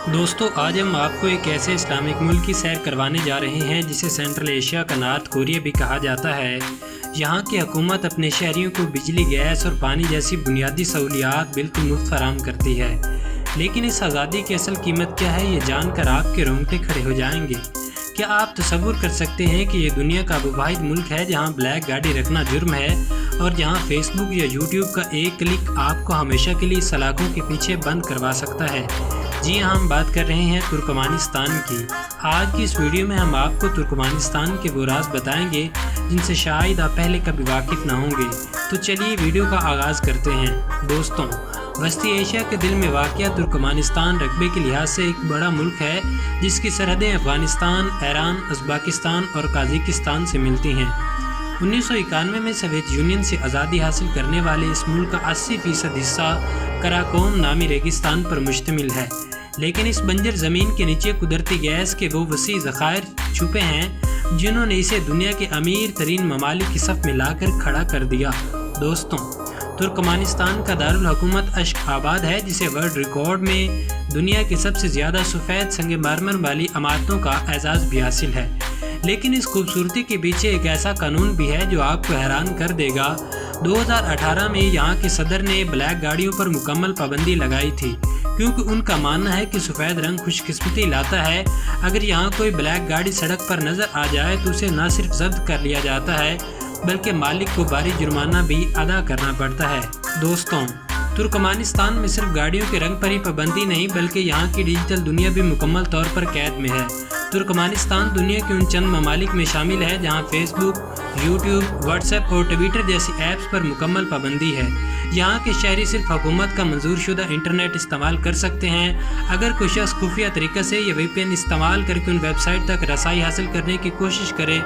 दोस्तों आज हम आपको एक ऐसे इस्लामिक मुल्क की सैर करवाने जा रहे हैं जिसे सेंट्रल एशिया का नॉर्थ कोरिया भी कहा जाता है। यहाँ की हुकूमत अपने शहरियों को बिजली, गैस और पानी जैसी बुनियादी सहूलियात बिल्कुल मुफ्त फराहम करती है। लेकिन इस आज़ादी की असल कीमत क्या है, ये जानकर आपके रोंगटे खड़े हो जाएंगे। क्या आप तसव्वुर कर सकते हैं कि ये दुनिया का वो वाहिद मुल्क है जहाँ ब्लैक गाड़ी रखना जुर्म है और जहाँ फेसबुक या यूट्यूब का एक क्लिक आपको हमेशा के लिए सलाखों के पीछे बंद करवा सकता है। जी हाँ, हम बात कर रहे हैं तुर्कमानिस्तान की। आज की इस वीडियो में हम आपको तुर्कमानिस्तान के वो राज बताएंगे जिनसे शायद आप पहले कभी वाकिफ़ ना होंगे। तो चलिए वीडियो का आगाज़ करते हैं। दोस्तों, वस्ती एशिया के दिल में वाक़या तुर्कमानिस्तान रकबे के लिहाज से एक बड़ा मुल्क है जिसकी सरहदें अफ़गानिस्तान, ईरान, उज़्बेकिस्तान और कजाकिस्तान से मिलती हैं। 1991 में सोवियत यूनियन से आज़ादी हासिल करने वाले इस मुल्क का 80% हिस्सा कराकोम नामी रेगिस्तान पर मुश्तमिल है। लेकिन इस बंजर ज़मीन के नीचे कुदरती गैस के वो वसी ज़खायर छुपे हैं जिन्होंने इसे दुनिया के अमीर तरीन ममालिक की सफ़ में लाकर खड़ा कर दिया। दोस्तों, तुर्कमानिस्तान का दारुल हुकूमत अश्ख़ाबाद है जिसे वर्ल्ड रिकॉर्ड में दुनिया की सबसे ज़्यादा सफ़ेद संगे मरमर वाली इमारतों का एजाज़ भी हासिल है। लेकिन इस खूबसूरती के पीछे एक ऐसा कानून भी है जो आपको हैरान कर देगा। 2018 में यहाँ के सदर ने ब्लैक गाड़ियों पर मुकम्मल पाबंदी लगाई थी क्योंकि उनका मानना है कि सफ़ेद रंग खुशकिस्मती लाता है। अगर यहाँ कोई ब्लैक गाड़ी सड़क पर नज़र आ जाए तो उसे न सिर्फ जब्त कर लिया जाता है बल्कि मालिक को भारी जुर्माना भी अदा करना पड़ता है। दोस्तों, तुर्कमानिस्तान में सिर्फ गाड़ियों के रंग पर ही पाबंदी नहीं बल्कि यहाँ की डिजिटल दुनिया भी मुकम्मल तौर पर कैद में है। तुर्कमानिस्तान दुनिया के उन चंद ममालिक में शामिल है जहाँ फेसबुक, यूट्यूब, व्हाट्सएप और ट्विटर जैसी ऐप्स पर मुकम्मल पाबंदी है। यहाँ के शहरी सिर्फ हुकूमत का मंजूर शुदा इंटरनेट इस्तेमाल कर सकते हैं। अगर कोई शख्स खुफिया तरीके से या VPN इस्तेमाल करके उन वेबसाइट तक रसाई हासिल करने की कोशिश करे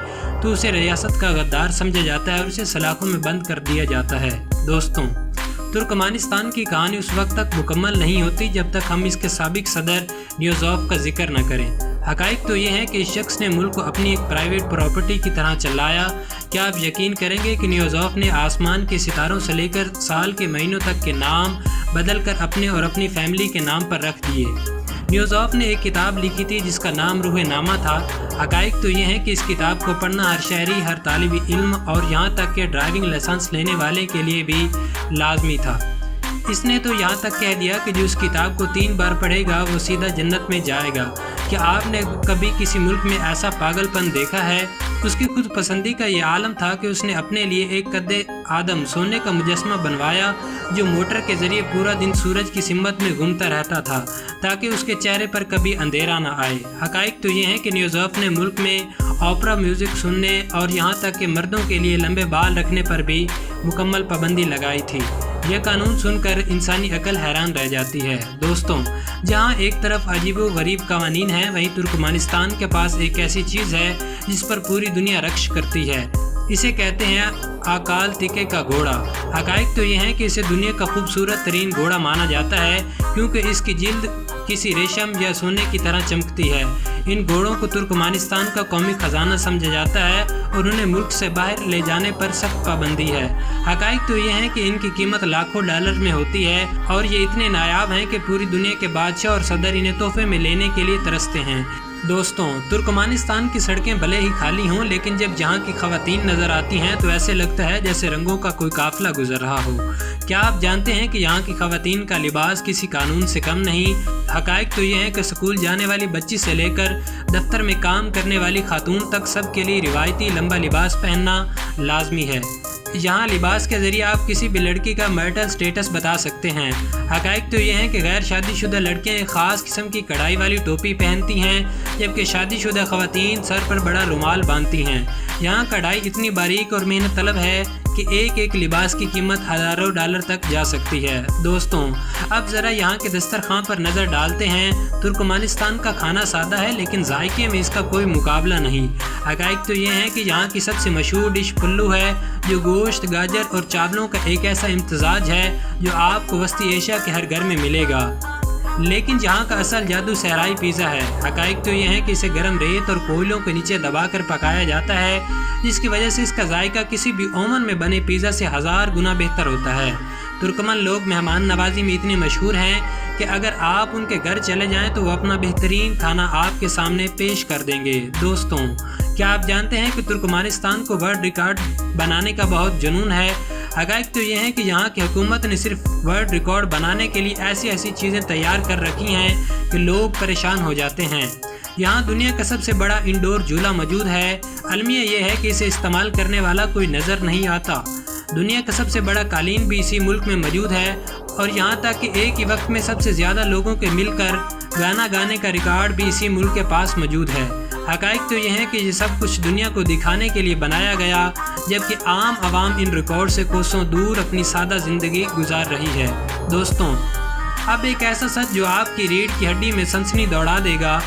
तो उसे रियासत का गद्दार समझा जाता है और उसे सलाखों में बंद कर दिया जाता है। दोस्तों, तुर्कमानिस्तान की कहानी उस वक्त तक मुकम्मल नहीं होती जब तक हम इसके साबिक सदर नियोज़ोव का जिक्र न करें। हक़ाइक़ तो ये है कि इस शख्स ने मुल्क को अपनी एक प्राइवेट प्रॉपर्टी की तरह चलाया। क्या आप यकीन करेंगे कि नियोज़ोव ने आसमान के सितारों से लेकर साल के महीनों तक के नाम बदल कर अपने और अपनी फैमिली के नाम पर रख दिए। नियोज़ोव ने एक किताब लिखी थी जिसका नाम रूह नामा था। हक़ाइक़ तो ये है कि इस किताब को पढ़ना हर शहरी, हर तालिब इल्म और यहाँ तक कि ड्राइविंग लाइसेंस लेने वाले के लिए भी लाजमी था। इसने तो यहाँ तक कह दिया कि जो इस किताब को 3 बार पढ़ेगा वो सीधा जन्नत में जाएगा। क्या आपने कभी किसी मुल्क में ऐसा पागलपन देखा है? उसकी खुद पसंदी का ये आलम था कि उसने अपने लिए एक कद्दे आदम सोने का मुजस्मा बनवाया जो मोटर के ज़रिए पूरा दिन सूरज की सिमत में घूमता रहता था ताकि उसके चेहरे पर कभी अंधेरा ना आए। हक़ाइक़ तो ये है कि नियोज़ोव ने मुल्क में ओपेरा म्यूज़िक सुनने और यहाँ तक कि मर्दों के लिए लंबे बाल रखने पर भी मुकम्मल पाबंदी लगाई थी। यह कानून सुनकर इंसानी अकल हैरान रह जाती है। दोस्तों, जहाँ एक तरफ अजीबो गरीब कवानीन है वहीं तुर्कमानिस्तान के पास एक ऐसी चीज़ है जिस पर पूरी दुनिया रक्श करती है। इसे कहते हैं आकाल तिके का घोड़ा। हक़ाइक़ तो ये है कि इसे दुनिया का खूबसूरत तरीन घोड़ा माना जाता है क्योंकि इसकी जिल्द किसी रेशम या सोने की तरह चमकती है। इन घोड़ों को तुर्कमानिस्तान का कौमी ख़जाना समझा जाता है और उन्हें मुल्क से बाहर ले जाने पर सख्त पाबंदी है। हक़ाइक़ तो ये है कि इनकी कीमत लाखों डॉलर में होती है और ये इतने नायाब हैं कि पूरी दुनिया के बादशाह और सदर इन्हें तोहफे में लेने के लिए तरसते हैं। दोस्तों, तुर्कमानिस्तान की सड़कें भले ही खाली हों लेकिन जब जहाँ की ख़वातीन नज़र आती हैं तो ऐसे लगता है जैसे रंगों का कोई काफ़िला गुजर रहा हो। क्या आप जानते हैं कि यहाँ की ख़वातीन का लिबास किसी कानून से कम नहीं? हक़ाइक़ तो ये है कि स्कूल जाने वाली बच्ची से लेकर दफ्तर में काम करने वाली खातून तक सब के लिए रिवायती लंबा लिबास पहनना लाजमी है। यहाँ लिबास के ज़रिए आप किसी भी लड़की का मैरिटल स्टेटस बता सकते हैं। हक़ाइक़ तो ये है कि गैर शादीशुदा लड़कियाँ एक ख़ास किस्म की कढ़ाई वाली टोपी पहनती हैं जबकि शादीशुदा ख़वातीन सर पर बड़ा रुमाल बांधती हैं। यहाँ कढ़ाई इतनी बारीक और मेहनत तलब है कि एक लिबास की कीमत हज़ारों डॉलर तक जा सकती है। दोस्तों, अब ज़रा यहाँ के दस्तरखान पर नज़र डालते हैं। तुर्कमानिस्तान का खाना सादा है लेकिन जायके में इसका कोई मुकाबला नहीं। हक़ाइक़ तो ये है कि यहाँ की सबसे मशहूर डिश पुल्लू है जो गोश्त, गाजर और चावलों का एक ऐसा इम्तजाज है जो आपको वस्ती एशिया के हर घर में मिलेगा। लेकिन जहाँ का असल जादू सहराई पिज़्ज़ा है। हक़ाइक़ तो ये है कि इसे गर्म रेत और कोयलों के नीचे दबाकर पकाया जाता है जिसकी वजह से इसका जायका किसी भी ओवन में बने पिज़्ज़ा से 1000 गुना बेहतर होता है। तुर्कमन लोग मेहमान नवाजी में इतने मशहूर हैं کہ اگر آپ ان کے گھر چلے جائیں تو وہ اپنا بہترین کھانا آپ کے سامنے پیش کر دیں گے۔ دوستوں، کیا آپ جانتے ہیں کہ ترکمانستان کو ورلڈ ریکارڈ بنانے کا بہت جنون ہے؟ حقائق تو یہ ہے کہ یہاں کی حکومت نے صرف ورلڈ ریکارڈ بنانے کے لیے ایسی چیزیں تیار کر رکھی ہیں کہ لوگ پریشان ہو جاتے ہیں۔ یہاں دنیا کا سب سے بڑا انڈور جھولا موجود ہے۔ المیہ یہ ہے کہ اسے استعمال کرنے والا کوئی نظر نہیں آتا۔ دنیا کا سب سے بڑا قالین بھی اسی ملک میں موجود ہے، اور یہاں تک کہ ایک ہی وقت میں سب سے زیادہ لوگوں کے مل کر گانا گانے کا ریکارڈ بھی اسی ملک کے پاس موجود ہے۔ حقائق تو یہ ہے کہ یہ سب کچھ دنیا کو دکھانے کے لیے بنایا گیا، جبکہ عام عوام ان ریکارڈ سے کوسوں دور اپنی سادہ زندگی گزار رہی ہے۔ دوستوں، اب ایک ایسا سچ جو آپ کی ریڑھ کی ہڈی میں سنسنی دوڑا دے گا۔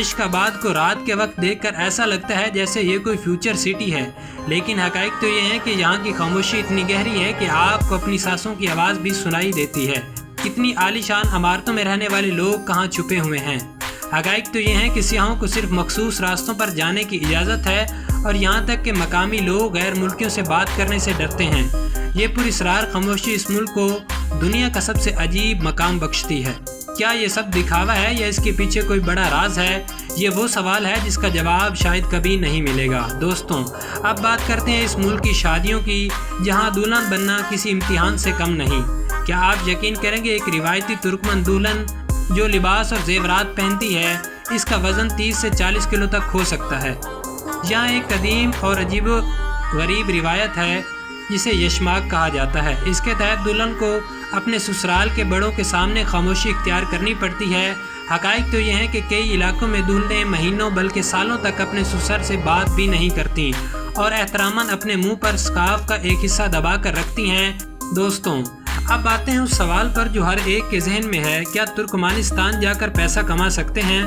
عشق آباد کو رات کے وقت دیکھ کر ایسا لگتا ہے جیسے یہ کوئی فیوچر سٹی ہے، لیکن حقائق تو یہ ہے کہ یہاں کی خاموشی اتنی گہری ہے کہ آپ کو اپنی سانسوں کی آواز بھی سنائی دیتی ہے۔ اتنی عالی شان عمارتوں میں رہنے والے لوگ کہاں چھپے ہوئے ہیں؟ حقائق تو یہ ہے کہ سیاحوں کو صرف مخصوص راستوں پر جانے کی اجازت ہے، اور یہاں تک کہ مقامی لوگ غیر ملکیوں سے بات کرنے سے ڈرتے ہیں۔ یہ پراسرار خاموشی اس ملک کو دنیا کا سب سے عجیب مقام بخشتی ہے۔ کیا یہ سب دکھاوا ہے یا اس کے پیچھے کوئی بڑا راز ہے؟ یہ وہ سوال ہے جس کا جواب شاید کبھی نہیں ملے گا۔ دوستوں، اب بات کرتے ہیں اس ملک کی شادیوں کی، جہاں دلہن بننا کسی امتحان سے کم نہیں۔ کیا آپ یقین کریں گے ایک روایتی ترکمن دلہن جو لباس اور زیورات پہنتی ہے، اس کا وزن 30 سے 40 کلو تک ہو سکتا ہے۔ یہاں ایک قدیم اور عجیب و غریب روایت ہے جسے یشماک کہا جاتا ہے۔ اس کے تحت دلہن کو اپنے سسرال کے بڑوں کے سامنے خاموشی اختیار کرنی پڑتی ہے۔ حقائق تو یہ ہے کہ کئی علاقوں میں دلہنیں مہینوں بلکہ سالوں تک اپنے سسر سے بات بھی نہیں کرتی، اور احتراماً اپنے منہ پر سکارف کا ایک حصہ دبا کر رکھتی ہیں۔ دوستوں، اب آتے ہیں اس سوال پر جو ہر ایک کے ذہن میں ہے، کیا ترکمانستان جا کر پیسہ کما سکتے ہیں؟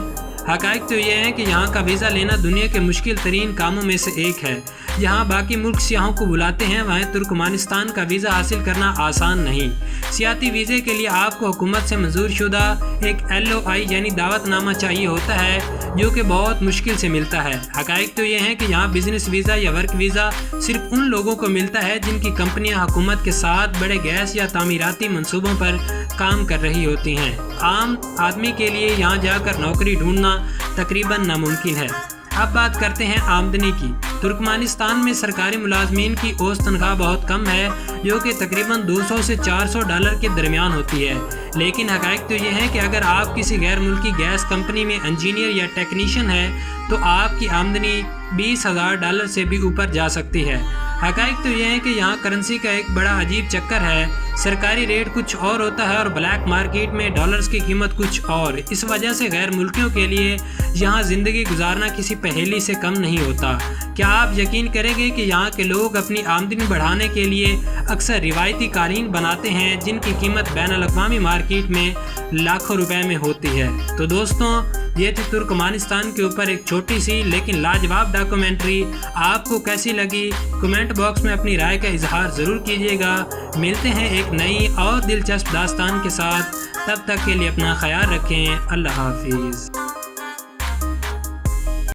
حقائق تو یہ ہے کہ یہاں کا ویزا لینا دنیا کے مشکل ترین کاموں میں سے ایک ہے۔ جہاں باقی ملک سیاحوں کو بلاتے ہیں، وہیں ترکمانستان کا ویزا حاصل کرنا آسان نہیں۔ سیاحتی ویزے کے لیے آپ کو حکومت سے منظور شدہ ایک LOI یعنی دعوت نامہ چاہیے ہوتا ہے، جو کہ بہت مشکل سے ملتا ہے۔ حقائق تو یہ ہے کہ یہاں بزنس ویزا یا ورک ویزا صرف ان لوگوں کو ملتا ہے جن کی کمپنیاں حکومت کے ساتھ بڑے گیس یا تعمیراتی منصوبوں پر کام کر رہی ہوتی ہیں۔ عام آدمی کے لیے یہاں جا کر نوکری ڈھونڈنا تقریباً ناممکن ہے۔ اب بات کرتے ہیں آمدنی کی۔ ترکمانستان میں سرکاری ملازمین کی اوسط تنخواہ بہت کم ہے، جو کہ تقریباً $200 سے $400 کے درمیان ہوتی ہے۔ لیکن حقائق تو یہ ہے کہ اگر آپ کسی غیر ملکی گیس کمپنی میں انجینئر یا ٹیکنیشین ہیں تو آپ کی آمدنی $20,000 سے بھی اوپر جا سکتی ہے۔ حقائق تو یہ ہے کہ یہاں کرنسی کا ایک بڑا عجیب چکر ہے۔ سرکاری ریٹ کچھ اور ہوتا ہے اور بلیک مارکیٹ میں ڈالرز کی قیمت کچھ اور۔ اس وجہ سے غیر ملکیوں کے لیے یہاں زندگی گزارنا کسی پہیلی سے کم نہیں ہوتا۔ کیا آپ یقین کریں گے کہ یہاں کے لوگ اپنی آمدنی بڑھانے کے لیے اکثر روایتی قالین بناتے ہیں جن کی قیمت بین الاقوامی مارکیٹ میں لاکھوں روپے میں ہوتی ہے؟ تو دوستوں، یہ تھی ترکمانستان کے اوپر ایک چھوٹی سی لیکن لاجواب ڈاکومنٹری۔ آپ کو کیسی لگی؟ کمنٹ باکس میں اپنی رائے کا اظہار ضرور کیجیے گا۔ ملتے ہیں ایک نئی اور دلچسپ داستان کے ساتھ، تب تک کے لیے اپنا خیال رکھیں۔ اللہ حافظ۔